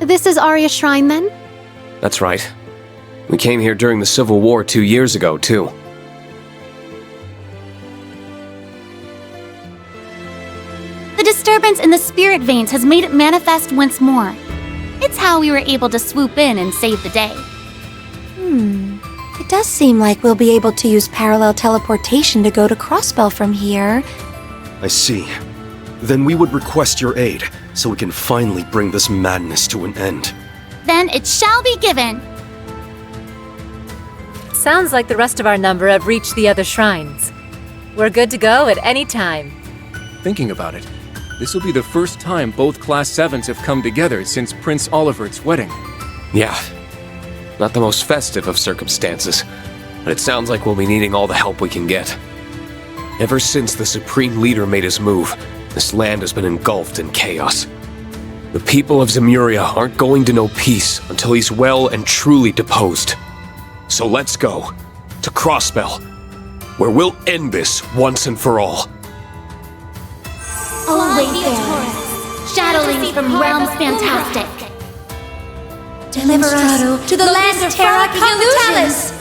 This is Arya Shrine, then? That's right. We came here during the Civil War 2 years ago, too. The disturbance in the spirit veins has made it manifest once more. It's how we were able to swoop in and save the day. It does seem like we'll be able to use parallel teleportation to go to Crossbell from here. I see. Then we would request your aid, so we can finally bring this madness to an end. Then it shall be given! Sounds like the rest of our number have reached the other shrines. We're good to go at any time. Thinking about it, this will be the first time both Class 7s have come together since Prince Olivert's wedding. Yeah. Not the most festive of circumstances, but it sounds like we'll be needing all the help we can get. Ever since the Supreme Leader made his move, this land has been engulfed in chaos. The people of Zemuria aren't going to know peace until he's well and truly deposed. So let's go to Crossbell, where we'll end this once and for all. Oh, Wayfarer, shadowling from realms fantastic. Deliver us to the land of Terra Compitalis!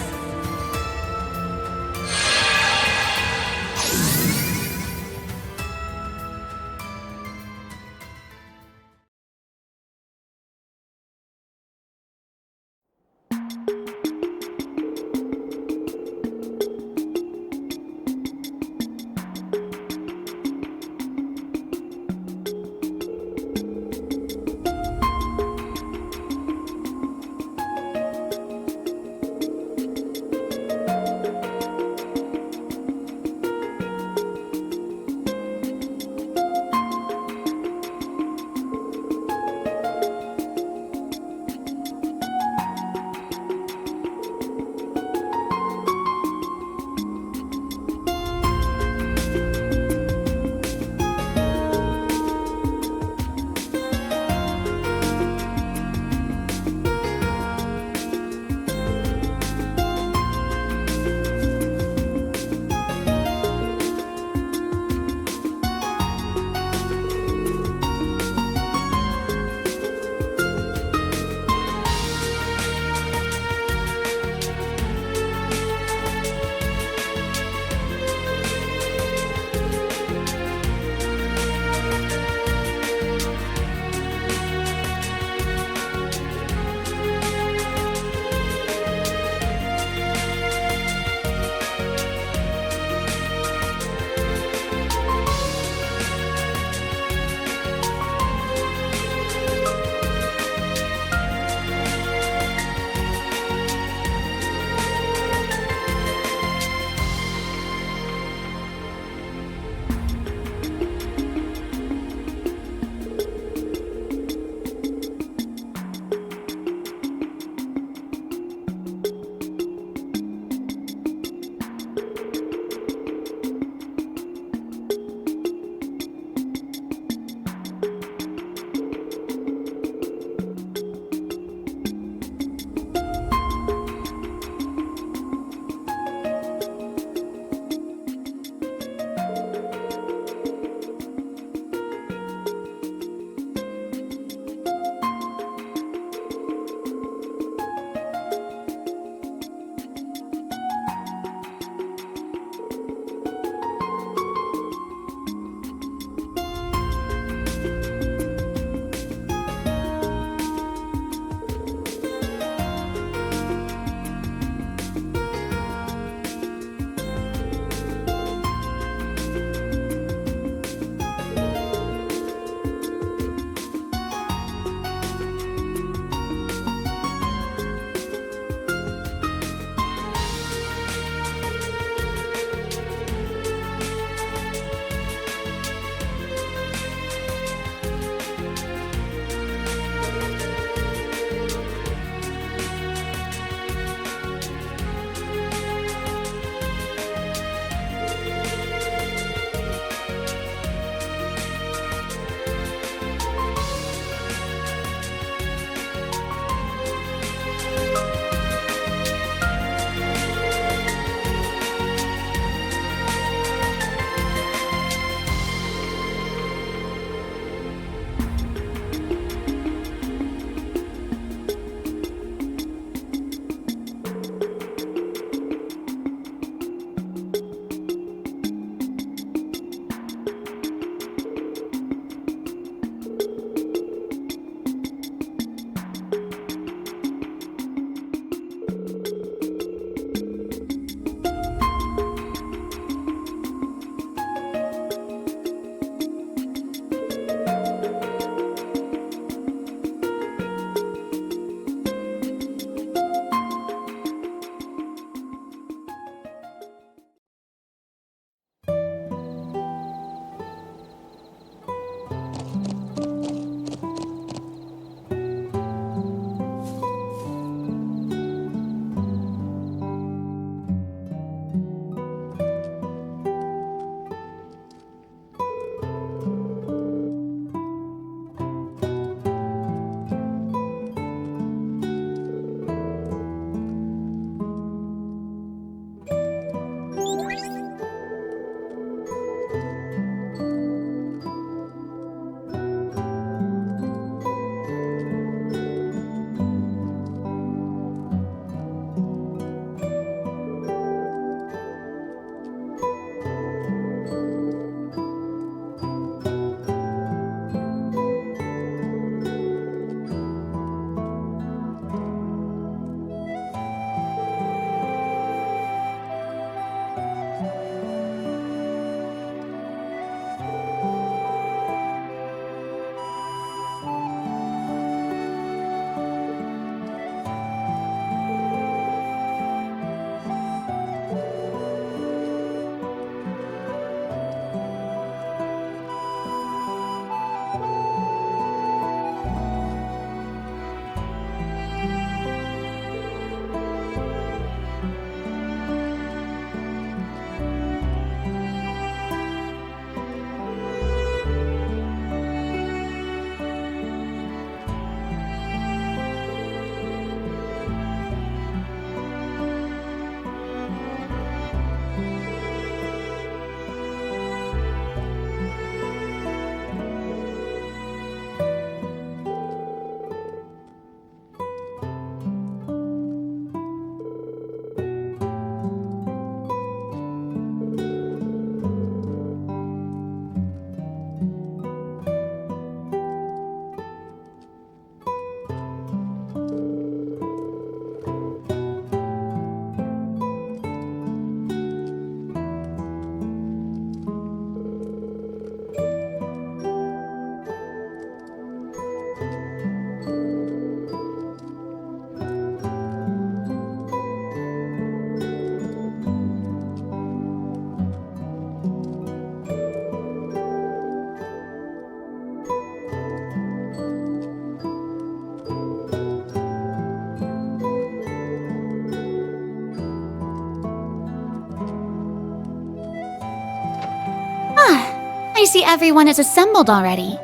see everyone is assembled already.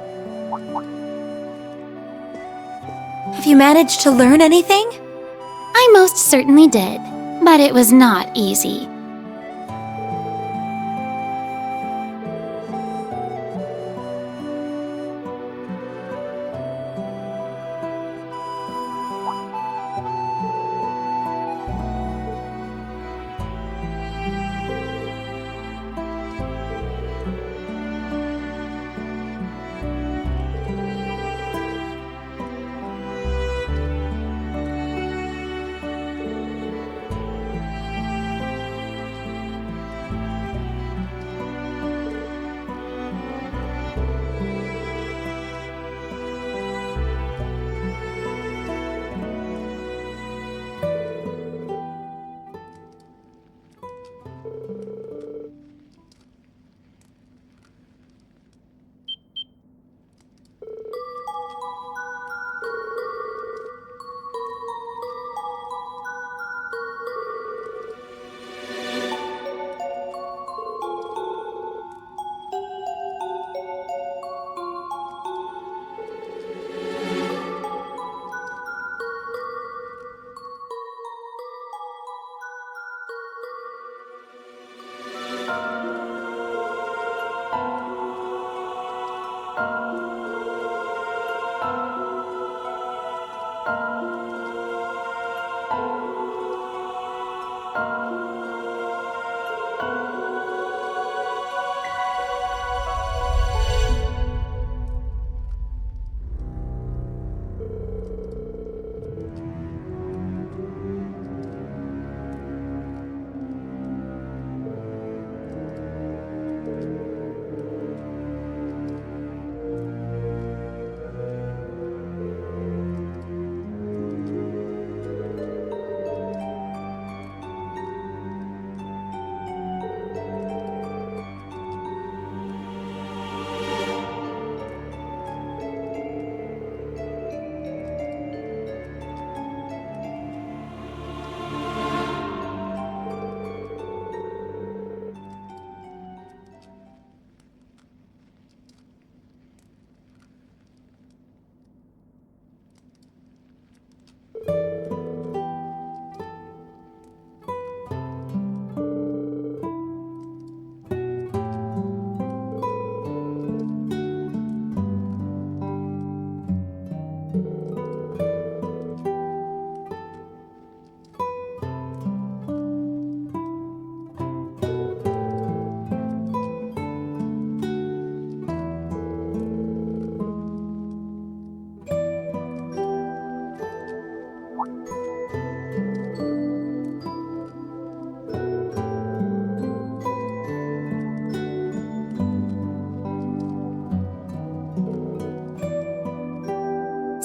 Have you managed to learn anything? I most certainly did, but it was not easy.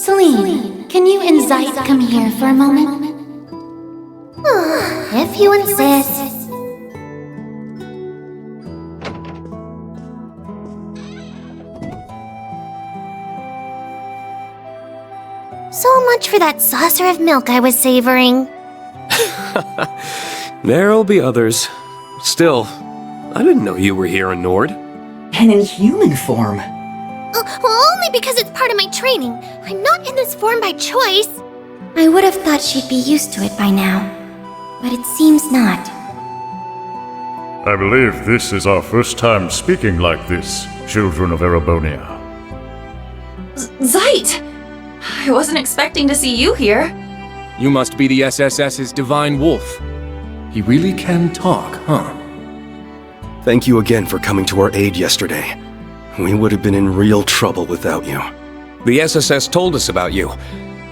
Celine, can you and Zeit come here for a moment? If you insist. So much for that saucer of milk I was savoring. There'll be others. Still, I didn't know you were here in Nord. And in human form. Only because it's part of my training. I'm not in this form by choice. I would have thought she'd be used to it by now, but it seems not. I believe this is our first time speaking like this, children of Erebonia. Zeit! I wasn't expecting to see you here. You must be the SSS's Divine Wolf. He really can talk, huh? Thank you again for coming to our aid yesterday. We would have been in real trouble without you. The SSS told us about you.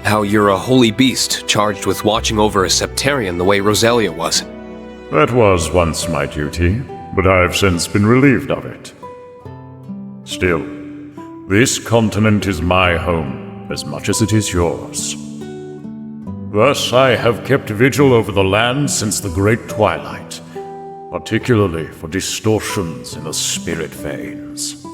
How you're a holy beast charged with watching over a Septarian the way Roselia was. That was once my duty, but I've since been relieved of it. Still, this continent is my home as much as it is yours. Thus, I have kept vigil over the land since the Great Twilight, particularly for distortions in the spirit veins.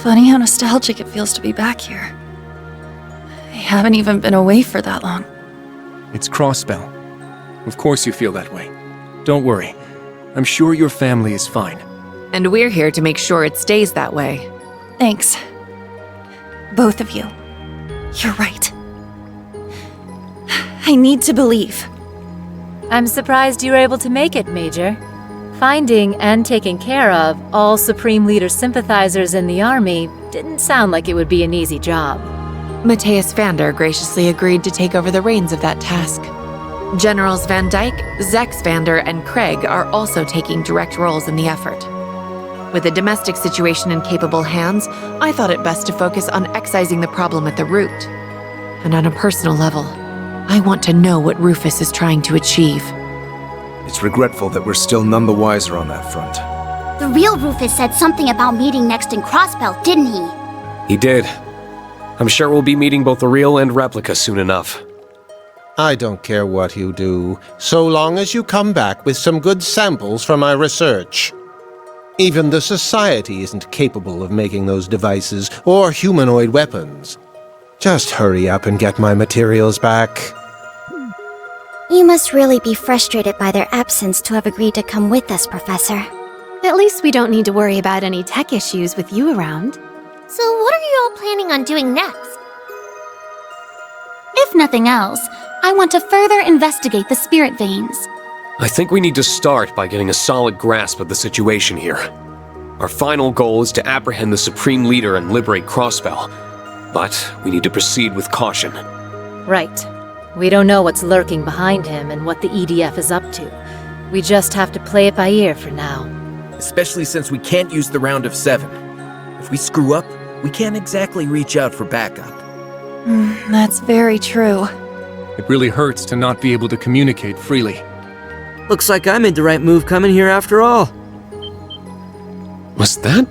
Funny how nostalgic it feels to be back here. I haven't even been away for that long. It's Crossbell. Of course you feel that way. Don't worry. I'm sure your family is fine. And we're here to make sure it stays that way. Thanks. Both of you. You're right. I need to believe. I'm surprised you were able to make it, Major. Finding and taking care of all Supreme Leader sympathizers in the army didn't sound like it would be an easy job. Matthias Vander graciously agreed to take over the reins of that task. Generals Van Dyke, Zex Vander, and Craig are also taking direct roles in the effort. With the domestic situation in capable hands, I thought it best to focus on excising the problem at the root. And on a personal level, I want to know what Rufus is trying to achieve. It's regretful that we're still none the wiser on that front. The real Rufus said something about meeting next in Crossbell, didn't he? He did. I'm sure we'll be meeting both the real and replica soon enough. I don't care what you do, so long as you come back with some good samples for my research. Even the Society isn't capable of making those devices or humanoid weapons. Just hurry up and get my materials back. You must really be frustrated by their absence to have agreed to come with us, Professor. At least we don't need to worry about any tech issues with you around. So what are you all planning on doing next? If nothing else, I want to further investigate the spirit veins. I think we need to start by getting a solid grasp of the situation here. Our final goal is to apprehend the Supreme Leader and liberate Crossbell. But we need to proceed with caution. Right. We don't know what's lurking behind him and what the EDF is up to. We just have to play it by ear for now. Especially since we can't use the round of 7. If we screw up, we can't exactly reach out for backup. That's very true. It really hurts to not be able to communicate freely. Looks like I made the right move coming here after all. Was that?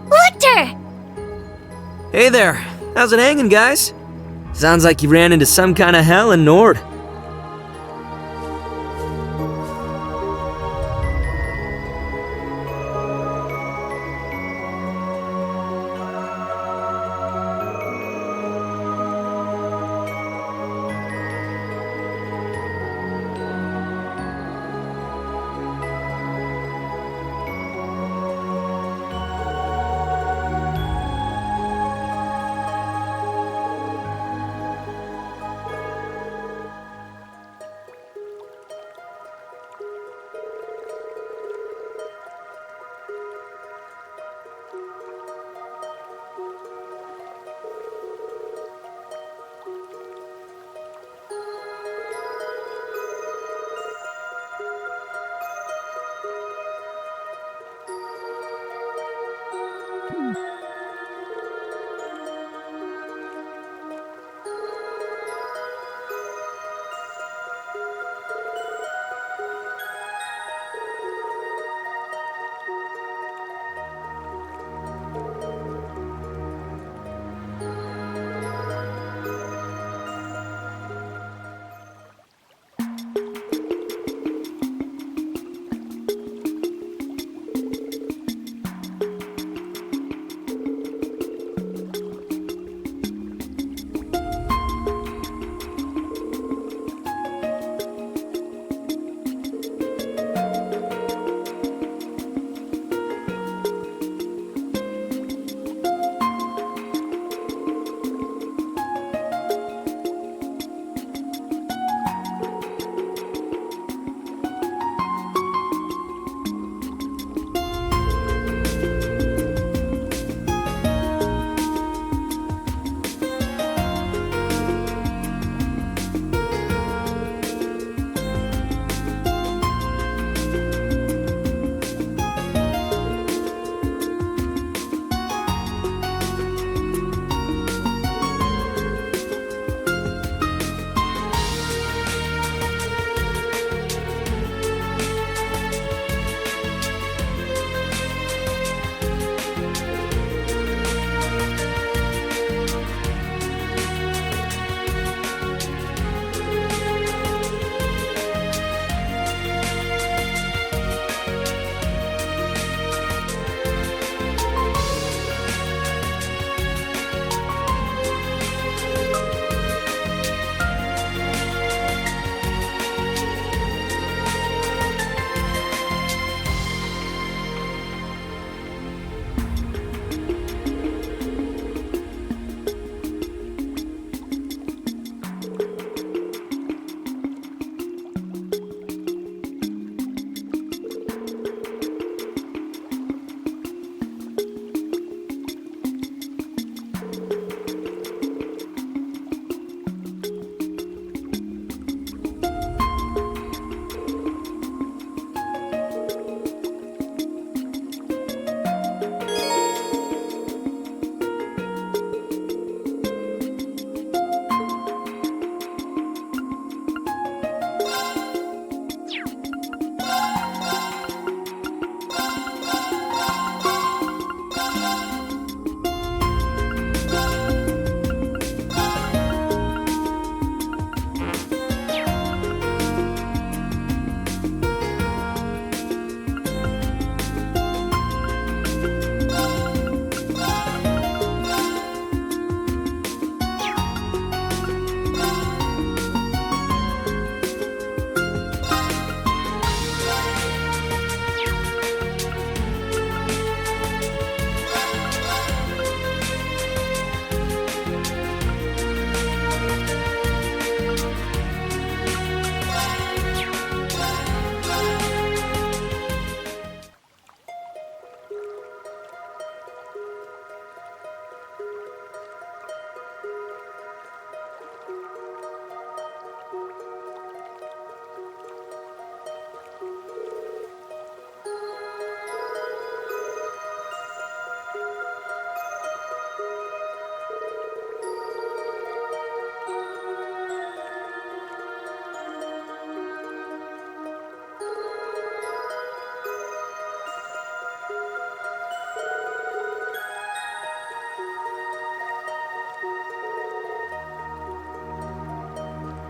Lecter! Hey there, how's it hanging, guys? Sounds like you ran into some kind of hell in Nord.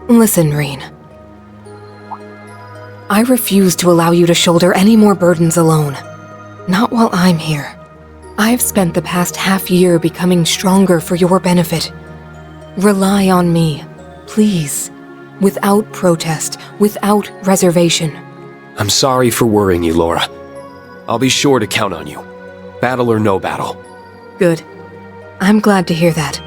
Listen, Rean. I refuse to allow you to shoulder any more burdens alone. Not while I'm here. I've spent the past half year becoming stronger for your benefit. Rely on me, please. Without protest, without reservation. I'm sorry for worrying you, Laura. I'll be sure to count on you. Battle or no battle. Good. I'm glad to hear that.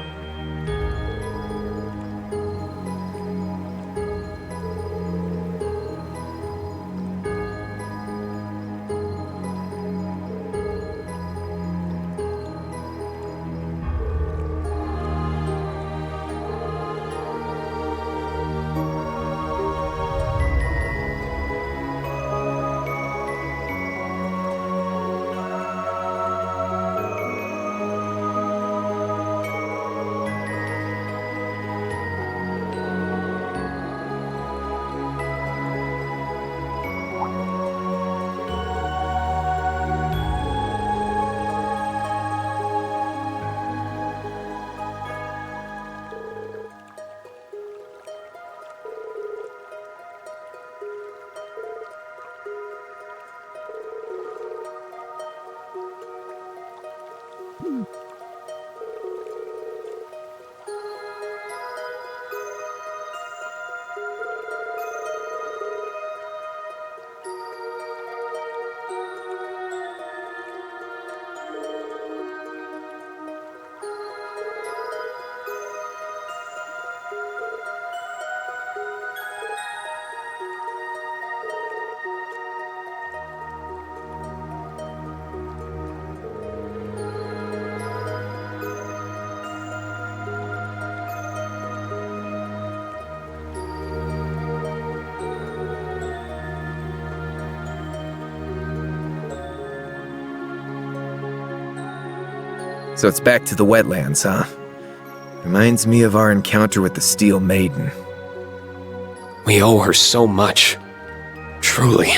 So it's back to the wetlands, huh? Reminds me of our encounter with the Steel Maiden. We owe her so much. Truly.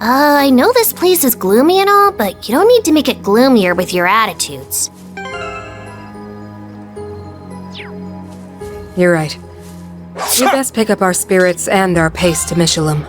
I know this place is gloomy and all, but you don't need to make it gloomier with your attitudes. You're right. We best pick up our spirits and our pace to Michelum.